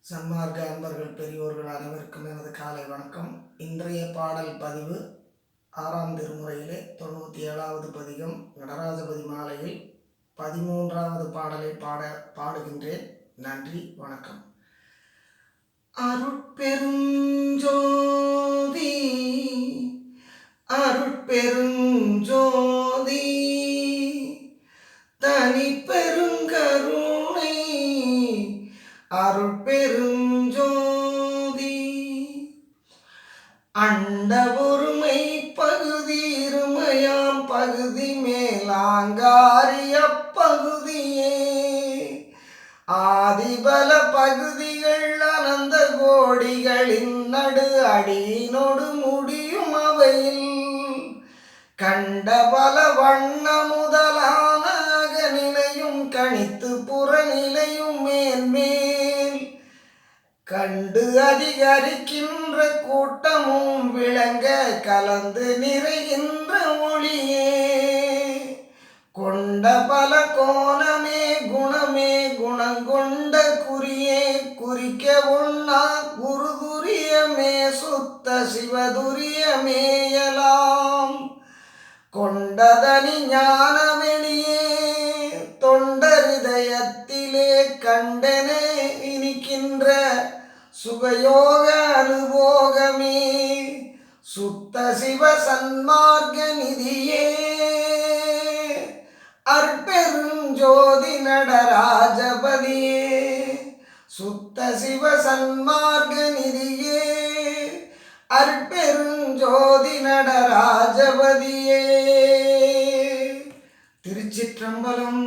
சன்மார்க்க அன்பர்கள் பெரியோர்கள் அனைவருக்கும் எனது காலை வணக்கம். இன்றைய பாடல் பதிவு 6ஆம் திருமுறையிலே 97வது பதிகம் நடராஜபதி மாலையில் 13வது பாடலை பாடுகின்றேன். நன்றி, வணக்கம். அருட்பெருஞ்சோதி அருட்பெருஞ்சோதி தனி பெருங்கருணை அருட்பெருஞ்சோதி அண்ட ஒருமை பகுதி இருமையாம் பகுதி மேலாங்காரிய பகுதியே ஆதிபல பகுதிகள் அனந்த கோடிகளின் நடு அடியினோடு முடியும் அவையில் கண்ட பல வண்ண முதலான அகநிலையும் கணித்து புறநிலையும் மேன்மேல் கண்டு அதிகரிக்கின்ற கூட்டமும் விளங்க கலந்து நிறைகின்ற ஒளியே கொண்ட பல கோணமே குணமே குணங்கொண்ட குறியே குறிக்க ஒண்ணா குருதுரியமே சுத்த சிவதுரியமேயலாம் கொண்டதனி ஞான வெளியே தொண்டரிதயத்திலே கண்டனே இனிக்கின்ற சுகயோக அனுபோகமே சுத்த சிவ சன்மார்க்க நிதியே அருட்பெருஞ்சோதி நடராஜபதியே சுத்த சிவ சன்மார்க்க நிதியே அருட்பெருஞ்சோதி நடராஜபதியே. திருச்சிற்றம்பலம்.